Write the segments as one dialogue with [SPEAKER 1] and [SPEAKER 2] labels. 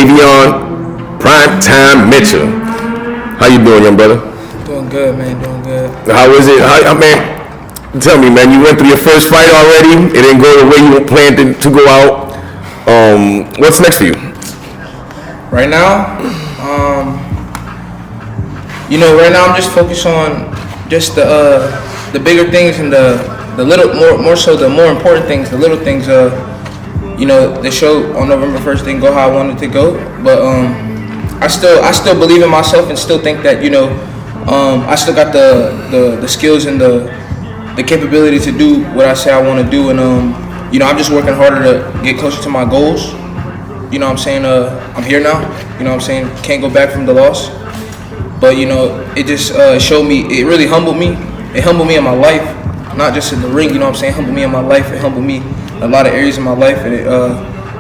[SPEAKER 1] Zayveon, primetime Mitchell. How you doing, young brother?
[SPEAKER 2] Doing good, man. Doing good.
[SPEAKER 1] How is it? Man, tell me, man. You went through your first fight already. It didn't go the way you planned to go out. What's next for you?
[SPEAKER 2] Right now, right now I'm just focused on just the bigger things and the little more so the more important things, the little things. The show on November 1st didn't go how I wanted to go, but I still believe in myself and still think that I still got the skills and the capability to do what I say I want to do, and I'm just working harder to get closer to my goals. You know what I'm saying? I'm here now. You know what I'm saying? Can't go back from the loss. But it just showed me. It really humbled me. It humbled me in my life, not just in the ring. You know what I'm saying? It humbled me in my life. It humbled me in a lot of areas in my life, and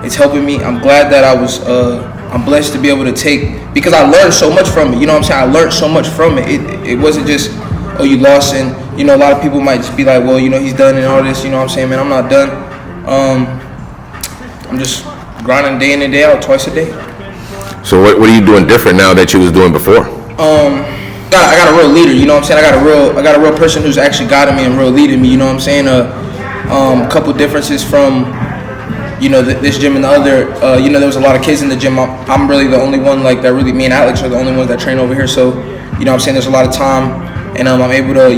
[SPEAKER 2] it's helping me. I'm glad that I'm blessed to be able to take, because I learned so much from it. You know what I'm saying? I learned so much from it. It wasn't just, oh, you lost, and a lot of people might just be like, well, he's done and all this. You know what I'm saying, man? I'm not done. I'm just grinding day in and day out, twice a day.
[SPEAKER 1] So what are you doing different now that you was doing before?
[SPEAKER 2] I got a real leader. You know what I'm saying? I got a real person who's actually guiding me and real leading me. You know what I'm saying? A couple differences from this gym and the other. There was a lot of kids in the gym. I'm really the only one that really. Me and Alex are the only ones that train over here. So what I'm saying, there's a lot of time, and I'm able to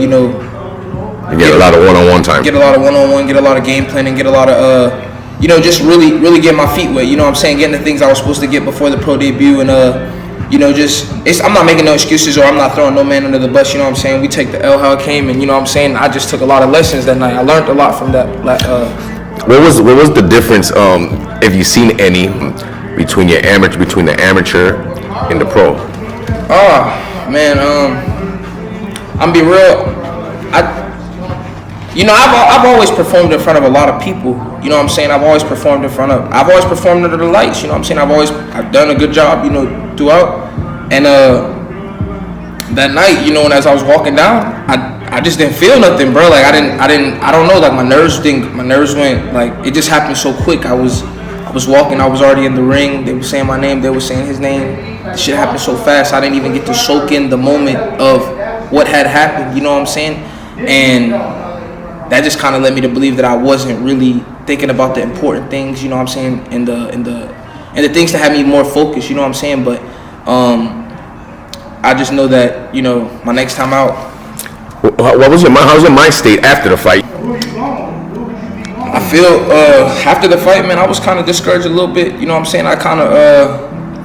[SPEAKER 1] get a lot of one-on-one time.
[SPEAKER 2] Get a lot of one-on-one. Get a lot of game planning. Get a lot of just really get my feet wet. You know what I'm saying? Getting the things I was supposed to get before the pro debut, and I'm not making no excuses, or I'm not throwing no man under the bus. You know what I'm saying? We take the L how it came, and I'm saying, I just took a lot of lessons that night. I learned a lot from that.
[SPEAKER 1] What was the difference, if you've seen any, between the amateur and the pro?
[SPEAKER 2] Man, I'm be real. I've always performed in front of a lot of people. You know what I'm saying? I've always performed under the lights. You know what I'm saying? I've done a good job, throughout. And that night, and as I was walking down, I just didn't feel nothing, bro. I don't know. My nerves went, it just happened so quick. I was walking. I was already in the ring. They were saying my name. They were saying his name. The shit happened so fast. I didn't even get to soak in the moment of what had happened. You know what I'm saying? And that just kind of led me to believe that I wasn't really thinking about the important things. You know what I'm saying? And the things that had me more focused. You know what I'm saying? But I just know that my next time out.
[SPEAKER 1] How's your mind state after the fight?
[SPEAKER 2] I feel after the fight, man, I was kind of discouraged a little bit. You know what I'm saying? I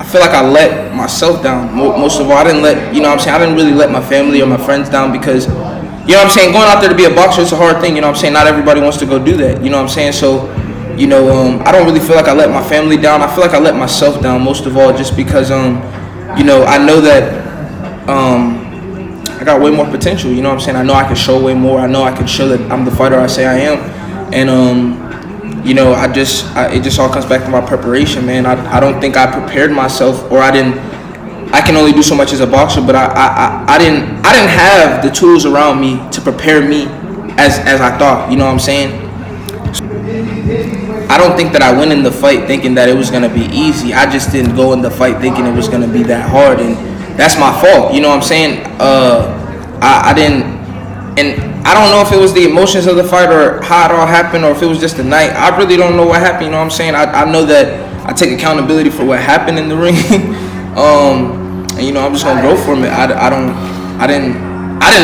[SPEAKER 2] feel like I let myself down. Most of all, I didn't let, I didn't really let my family or my friends down, because, you know what I'm saying, going out there to be a boxer, it's a hard thing. You know what I'm saying? Not everybody wants to go do that. You know what I'm saying? So, I don't really feel like I let my family down. I feel like I let myself down most of all, just because, I know that I got way more potential. You know what I'm saying? I know I can show way more. I know I can show that I'm the fighter I say I am. And, it just all comes back to my preparation, man. I don't think I prepared myself, or I can only do so much as a boxer, but I didn't have the tools around me to prepare me as I thought. You know what I'm saying? I don't think that I went in the fight thinking that it was gonna be easy. I just didn't go in the fight thinking it was gonna be that hard, and that's my fault. You know what I'm saying? I didn't, and I don't know if it was the emotions of the fight or how it all happened, or if it was just the night. I really don't know what happened. You know what I'm saying? I know that I take accountability for what happened in the ring. And I'm just gonna grow from it. I didn't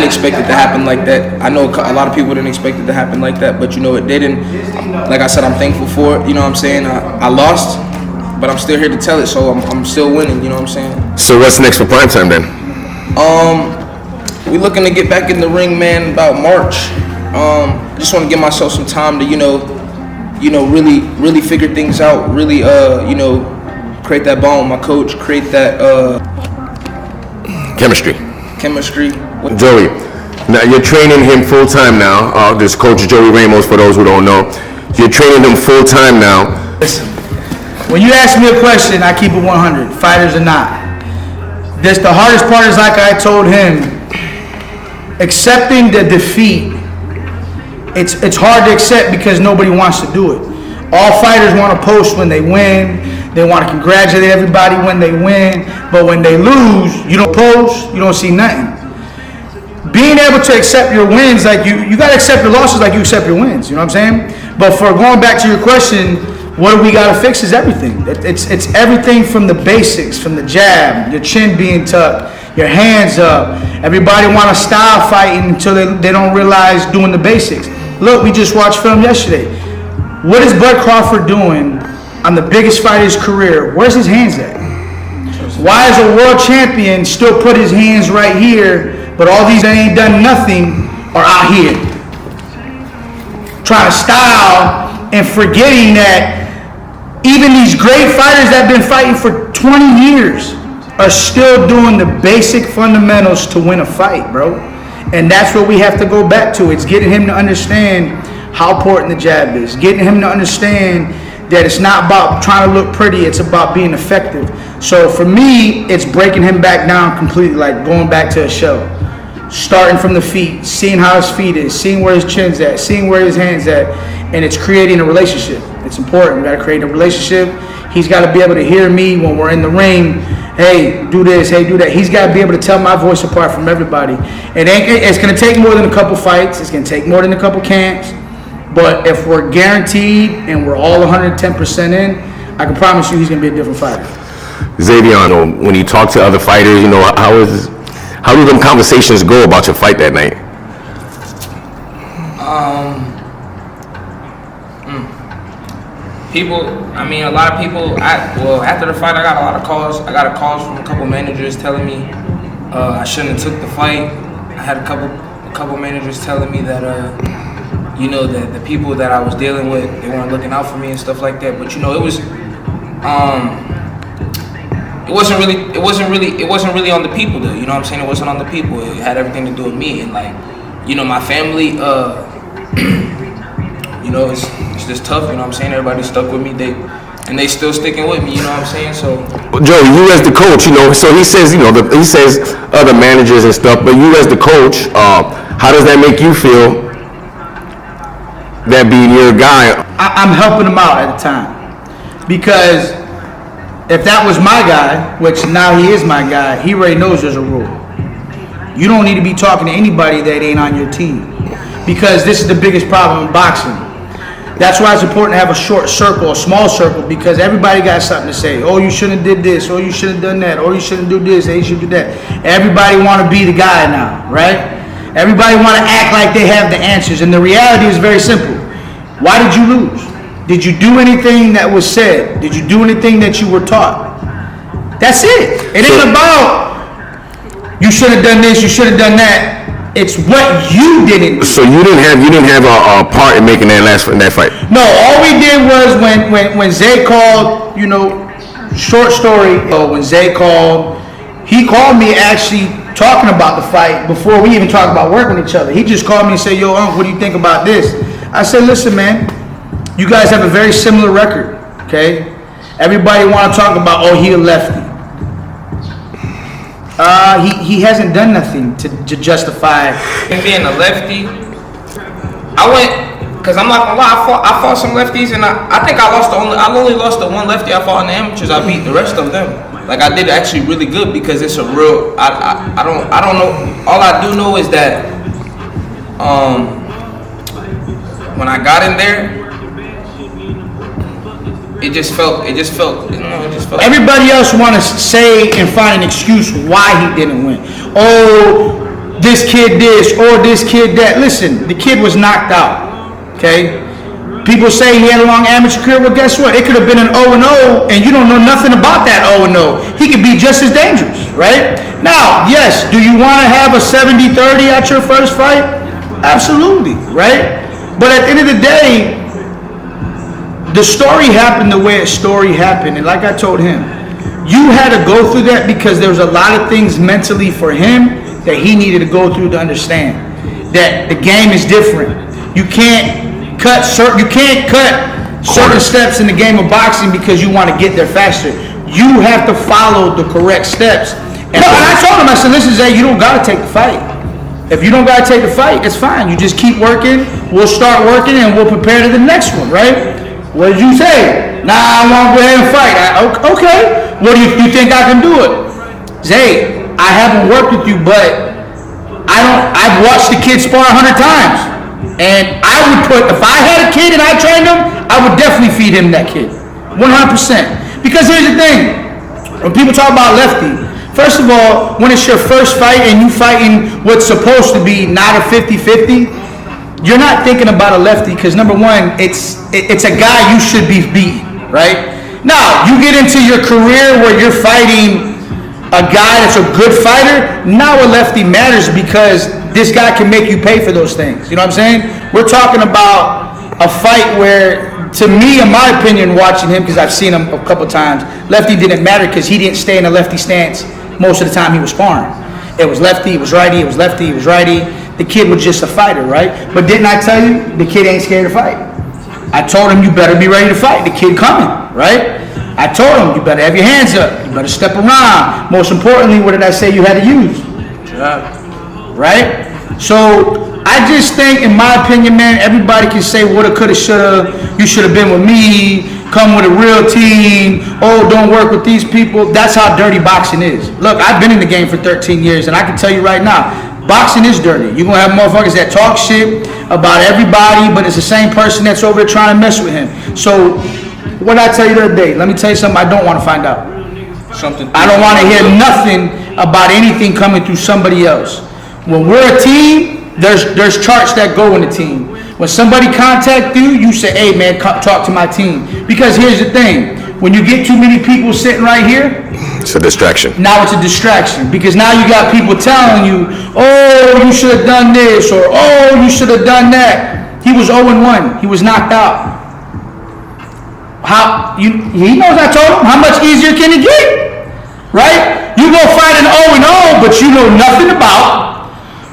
[SPEAKER 2] expect it to happen like that. I know a lot of people didn't expect it to happen like that, but it did. And like I said, I'm thankful for it. You know what I'm saying? I lost, but I'm still here to tell it, so I'm still winning. You know what I'm saying?
[SPEAKER 1] So what's next for primetime then?
[SPEAKER 2] We looking to get back in the ring, man, about March. I just want to give myself some time to really figure things out. Really create that bond with my coach. Create that
[SPEAKER 1] Chemistry.
[SPEAKER 2] Joey,
[SPEAKER 1] now you're training him full time now. This coach Joey Ramos, for those who don't know, you're training him full time now.
[SPEAKER 3] Listen, when you ask me a question, I keep it 100. Fighters or not, the hardest part is, like I told him, accepting the defeat. It's hard to accept because nobody wants to do it. All fighters want to post when they win. They want to congratulate everybody when they win. But when they lose, you don't post, you don't see nothing. Being able to accept your wins, like you got to accept your losses like you accept your wins. You know what I'm saying? But for going back to your question, what do we got to fix is everything. It's everything from the basics, from the jab, your chin being tucked, your hands up. Everybody want to style fighting until they don't realize doing the basics. Look, we just watched film yesterday. What is Bud Crawford doing on the biggest fight of his career? Where's his hands at? Why is a world champion still put his hands right here, but all these that ain't done nothing are out here trying to style and forgetting that even these great fighters that have been fighting for 20 years are still doing the basic fundamentals to win a fight, bro. And that's what we have to go back to. It's getting him to understand how important the jab is. Getting him to understand that it's not about trying to look pretty, it's about being effective. So for me, it's breaking him back down completely, like going back to a show. Starting from the feet, seeing how his feet is, seeing where his chin's at, seeing where his hand's at, and it's creating a relationship. It's important. We got to create a relationship. He's got to be able to hear me when we're in the ring. Hey, do this. Hey, do that. He's got to be able to tell my voice apart from everybody. It's going to take more than a couple fights. It's going to take more than a couple camps. But if we're guaranteed and we're all 110% in, I can promise you he's going to be a different fighter.
[SPEAKER 1] Zayveon, when you talk to other fighters, how do them conversations go about your fight that night?
[SPEAKER 2] A lot of people, after the fight, I got a lot of calls. I got calls from a couple managers telling me I shouldn't have took the fight. I had a couple managers telling me that, that the people that I was dealing with, they weren't looking out for me and stuff like that. But, it wasn't really on the people though. You know what I'm saying? It wasn't on the people. It had everything to do with me and my family. It's just tough. You know what I'm saying? Everybody stuck with me. They still sticking with me. You know what I'm saying? So,
[SPEAKER 1] Joey, you as the coach, so he says, he says other managers and stuff, but you as the coach, how does that make you feel? That being your guy.
[SPEAKER 3] I'm helping him out at the time because. If that was my guy, which now he is my guy, he already knows there's a rule. You don't need to be talking to anybody that ain't on your team because this is the biggest problem in boxing. That's why it's important to have a short circle, a small circle, because everybody got something to say. Oh, you shouldn't have did this. Oh, you shouldn't have done that. Oh, you shouldn't do this. They should do that. Everybody want to be the guy now, right? Everybody want to act like they have the answers. And the reality is very simple. Why did you lose? Did you do anything that was said? Did you do anything that you were taught? That's it. It ain't about you should have done this, you should have done that. It's what you didn't do.
[SPEAKER 1] So you didn't have a part in making that fight.
[SPEAKER 3] No, all we did was when Zay called, short story. When Zay called, he called me actually talking about the fight before we even talked about working with each other. He just called me and said, "Yo, Unc, what do you think about this?" I said, "Listen, man. You guys have a very similar record, okay? Everybody want to talk about, he a lefty. He hasn't done nothing to justify.
[SPEAKER 2] And being a lefty, because I'm not gonna lie, I fought some lefties, and I think I only lost the one lefty I fought in the amateurs. I beat the rest of them. Like, I did actually really good because it's a real, I don't know, all I do know is that, when I got in there, it just felt.
[SPEAKER 3] Everybody else want to say and find an excuse why he didn't win. Oh, this kid this, or this kid that. Listen, the kid was knocked out, okay? People say he had a long amateur career. Well, guess what? It could have been an 0-0, and you don't know nothing about that 0-0. He could be just as dangerous, right? Now, yes, do you want to have a 70-30 at your first fight? Absolutely, right? But at the end of the day, the story happened the way its story happened. And like I told him, you had to go through that because there was a lot of things mentally for him that he needed to go through to understand that the game is different. You can't cut certain steps in the game of boxing because you want to get there faster. You have to follow the correct steps. And I told him, I said, listen, Zay, you don't got to take the fight. If you don't got to take the fight, it's fine. You just keep working. We'll start working and we'll prepare to the next one, right? What did you say? Nah, I want to go ahead and fight. Okay. What do you think I can do it? Zay, I haven't worked with you, but I've watched the kid spar 100 times. And I would if I had a kid and I trained him, I would definitely feed him that kid. 100%. Because here's the thing. When people talk about lefty, first of all, when it's your first fight and you fighting what's supposed to be not a 50-50, you're not thinking about a lefty because number one, it's a guy you should be beating, right? Now, you get into your career where you're fighting a guy that's a good fighter, now a lefty matters because this guy can make you pay for those things. You know what I'm saying? We're talking about a fight where, to me, in my opinion, watching him, because I've seen him a couple times, lefty didn't matter because he didn't stay in a lefty stance most of the time he was sparring. It was lefty, it was righty, it was lefty, it was righty. The kid was just a fighter, right? But didn't I tell you, the kid ain't scared to fight? I told him, you better be ready to fight. The kid coming, right? I told him, you better have your hands up. You better step around. Most importantly, what did I say you had to use? Right? So, I just think, in my opinion, man, everybody can say woulda, coulda, shoulda. You should have been with me. Come with a real team. Oh, don't work with these people. That's how dirty boxing is. Look, I've been in the game for 13 years, and I can tell you right now, boxing is dirty. You're going to have motherfuckers that talk shit about everybody, but it's the same person that's over there trying to mess with him. So, what did I tell you the other day? Let me tell you something I don't want to find out. I don't want to hear nothing about anything coming through somebody else. When we're a team, there's charts that go in the team. When somebody contact you, you say, hey man, talk to my team. Because here's the thing. When you get too many people sitting right here,
[SPEAKER 1] it's a distraction.
[SPEAKER 3] Now it's a distraction. Because now you got people telling you, oh, you should have done this, or oh, you should have done that. He was 0-1. He was knocked out. He knows I told him, how much easier can it get? Right? You go fight an 0-0, but you know nothing about.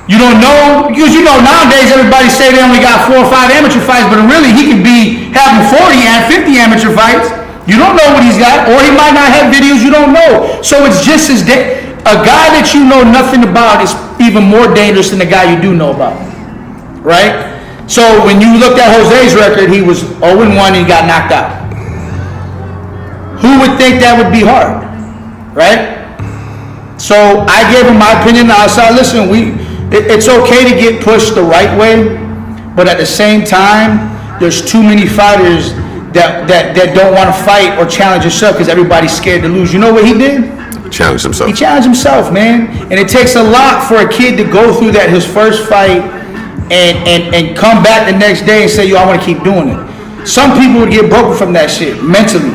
[SPEAKER 3] You don't know, because you know nowadays everybody say they only got 4 or 5 amateur fights, but really he could be having 40 and 50 amateur fights. You don't know what he's got, or he might not have videos you don't know. So it's just as a guy that you know nothing about is even more dangerous than the guy you do know about. Right? So when you looked at Jose's record, he was 0-1 and he got knocked out. Who would think that would be hard? Right? So I gave him my opinion. I said, listen, it's okay to get pushed the right way, but at the same time, there's too many fighters that don't want to fight or challenge yourself because everybody's scared to lose. You know what he did?
[SPEAKER 1] Challenge himself.
[SPEAKER 3] He challenged himself, man. And it takes a lot for a kid to go through that, his first fight, and come back the next day and say, yo, I want to keep doing it. Some people would get broken from that shit, mentally.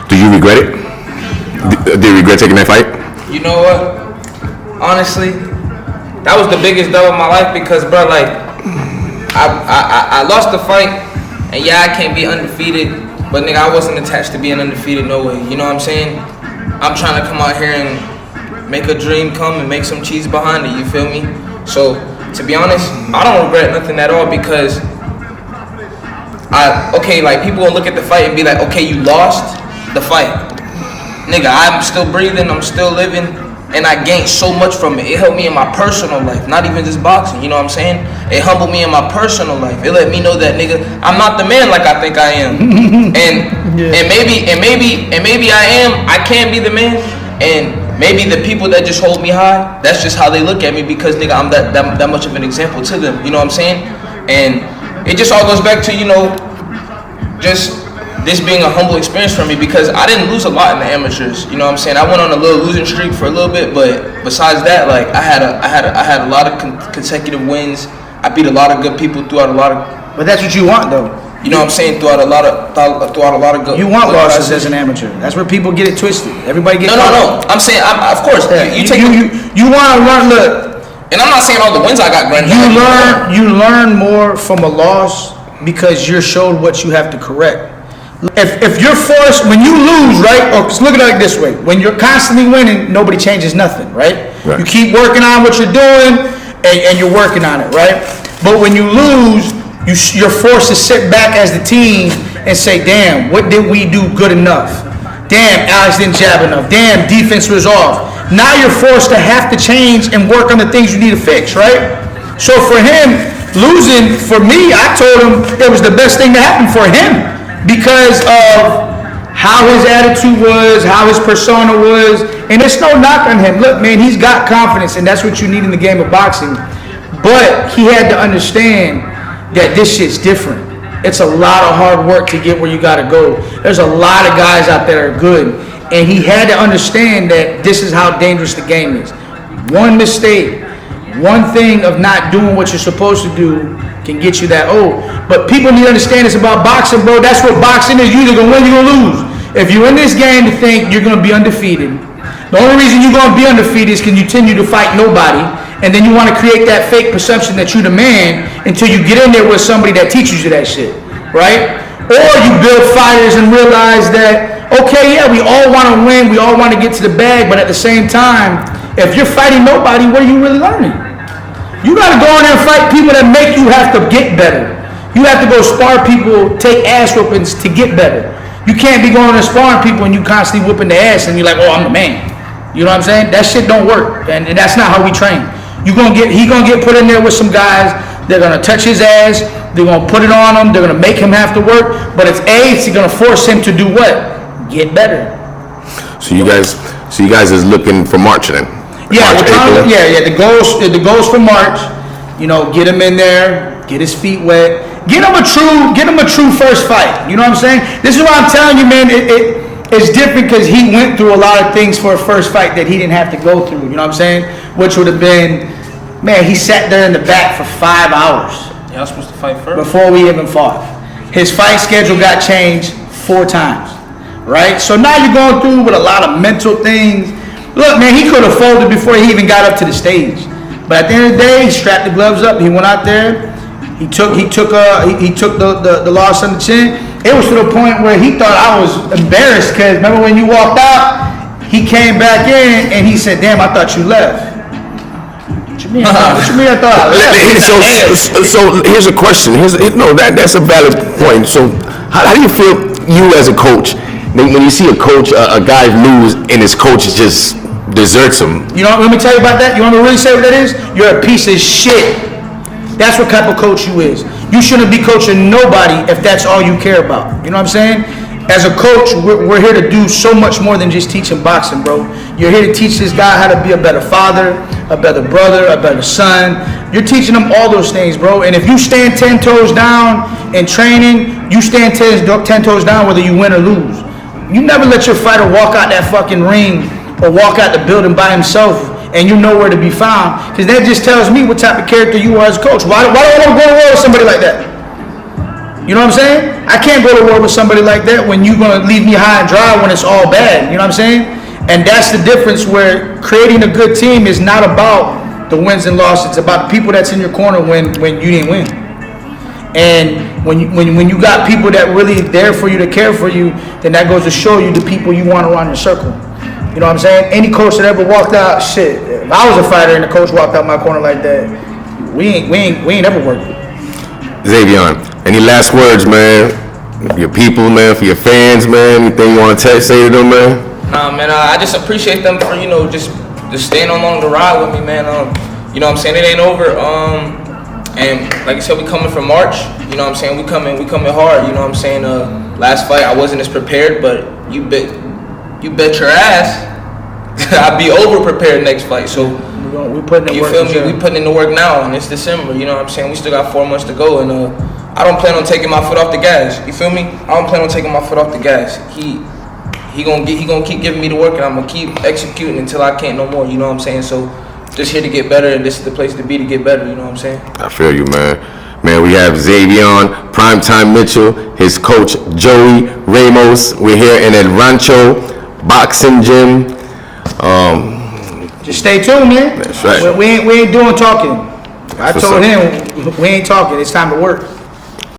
[SPEAKER 1] Do you regret it? Do you regret taking that fight?
[SPEAKER 2] You know what? Honestly, that was the biggest dub of my life because, bro, like, I lost the fight, and yeah, I can't be undefeated, but nigga, I wasn't attached to being undefeated, no way. You know what I'm saying? I'm trying to come out here and make a dream come and make some cheese behind it, you feel me? So, to be honest, I don't regret nothing at all because like, people will look at the fight and be like, okay, you lost the fight. Nigga, I'm still breathing, I'm still living, and I gained so much from it. It helped me in my personal life, not even just boxing, you know what I'm saying? It humbled me in my personal life. It let me know that, nigga, I'm not the man like I think I am. and maybe I am, I can be the man, and maybe the people that just hold me high, that's just how they look at me because, nigga, I'm that much of an example to them, you know what I'm saying? And it just all goes back to, you know, just this being a humble experience for me because I didn't lose a lot in the amateurs. You know what I'm saying? I went on a little losing streak for a little bit, but besides that, like I had a lot of consecutive wins. I beat a lot of good people throughout a lot of.
[SPEAKER 3] But that's what you want, though.
[SPEAKER 2] You know what I'm saying? Throughout a lot of good.
[SPEAKER 3] You want losses as an amateur. That's where people get it twisted. Everybody gets.
[SPEAKER 2] No. I'm saying, of course,
[SPEAKER 3] yeah. You want to learn. Look,
[SPEAKER 2] and I'm not saying all the wins I got granted.
[SPEAKER 3] You learn more from a loss because you're showed what you have to correct. If you're forced, when you lose, right? Or look at it like this way: when you're constantly winning, nobody changes nothing, right? You keep working on what you're doing, and you're working on it, right? But when you lose, you're forced to sit back as the team and say, "Damn, what did we do good enough? Damn, Alex didn't jab enough. Damn, defense was off." Now you're forced to have to change and work on the things you need to fix, right? So for him, losing, for me, I told him it was the best thing to happen for him. because of how his attitude was, how his persona was, and it's no knock on him. Look, man, he's got confidence, and that's what you need in the game of boxing. But he had to understand that this shit's different. It's a lot of hard work to get where you gotta go. There's a lot of guys out there that are good, and he had to understand that this is how dangerous the game is. One mistake, one thing of not doing what you're supposed to do can get you that old. But people need to understand it's about boxing, bro. That's what boxing is. You're either gonna win, you're gonna lose. If you're in this game to think you're gonna be undefeated, the only reason you're gonna be undefeated is because you continue to fight nobody, and then you want to create that fake perception that you're the man until you get in there with somebody that teaches you that shit, right? Or you build fighters and realize that, okay, yeah, we all want to win, we all want to get to the bag, but at the same time, if you're fighting nobody, what are you really learning? You got to go in there and fight people that make you have to get better. You have to go spar people, take ass whoopings to get better. You can't be going and sparring people and you constantly whooping the ass and you're like, oh, I'm the man. You know what I'm saying? That shit don't work, and that's not how we train. He gonna get put in there with some guys. They're gonna touch his ass. They're gonna put it on him. They're gonna make him have to work. But it's gonna force him to do what? Get better.
[SPEAKER 1] So you guys is looking for March then?
[SPEAKER 3] Yeah,
[SPEAKER 1] March, April?
[SPEAKER 3] yeah. The goals for March. You know, get him in there, get his feet wet, get him a true first fight. You know what I'm saying? This is what I'm telling you, man. It's different because he went through a lot of things for a first fight that he didn't have to go through. You know what I'm saying? Which would have been, man, he sat there in the back for 5 hours.
[SPEAKER 2] Y'all supposed to fight first?
[SPEAKER 3] Before we even fought. His fight schedule got changed 4 times, right? So now you're going through with a lot of mental things. Look, man, he could have folded before he even got up to the stage. But at the end of the day, he strapped the gloves up. He went out there. He took the loss on the chin. It was to the point where he thought I was embarrassed because remember when you walked out, he came back in and he said, "Damn, I thought you left." What you mean? I thought I left?
[SPEAKER 1] So here's a question. That's a valid point. So how do you feel you as a coach when you see a guy lose and his coach just deserts him?
[SPEAKER 3] You know, let me tell you about that. You want me to really say what that is? You're a piece of shit. That's what type of coach you is. You shouldn't be coaching nobody if that's all you care about. You know what I'm saying? As a coach, we're here to do so much more than just teaching boxing, bro. You're here to teach this guy how to be a better father, a better brother, a better son. You're teaching him all those things, bro. And if you stand 10 toes down in training, you stand 10 toes down whether you win or lose. You never let your fighter walk out that fucking ring or walk out the building by himself and you know where to be found, because that just tells me what type of character you are as a coach. Why do I want to go to war with somebody like that? You know what I'm saying? I can't go to war with somebody like that when you're going to leave me high and dry when it's all bad. You know what I'm saying? And that's the difference, where creating a good team is not about the wins and losses. It's about the people that's in your corner when you didn't win. And when you got people that really there for you, to care for you, then that goes to show you the people you want around your circle. You know what I'm saying? Any coach that ever walked out, shit, if I was a fighter and the coach walked out my corner like that, we ain't ever worked.
[SPEAKER 1] Zayveon, any last words, man? For your people, man, for your fans, man, anything you want to say to them, man?
[SPEAKER 2] Nah, man, I just appreciate them for, just staying along the ride with me, man. You know what I'm saying? It ain't over. And like I said, we coming for March. You know what I'm saying? We coming hard. You know what I'm saying? Last fight I wasn't as prepared, but you bet your ass I'll be over prepared next fight. So
[SPEAKER 3] we putting in work.
[SPEAKER 2] You feel me? We putting in the work now, and it's December. You know what I'm saying? We still got 4 months to go, and I don't plan on taking my foot off the gas. You feel me? I don't plan on taking my foot off the gas. He gonna keep giving me the work, and I'm gonna keep executing until I can't no more. You know what I'm saying? So just here to get better, and this is the place to be to get better. You know what I'm saying?
[SPEAKER 1] I feel you, man. Man, we have Zayveon, Primetime Mitchell, his coach Joey Ramos. We're here in El Rancho Boxing Gym.
[SPEAKER 3] Just stay tuned, man.
[SPEAKER 1] That's right.
[SPEAKER 3] We ain't doing talking. I told him we ain't talking. It's time to work.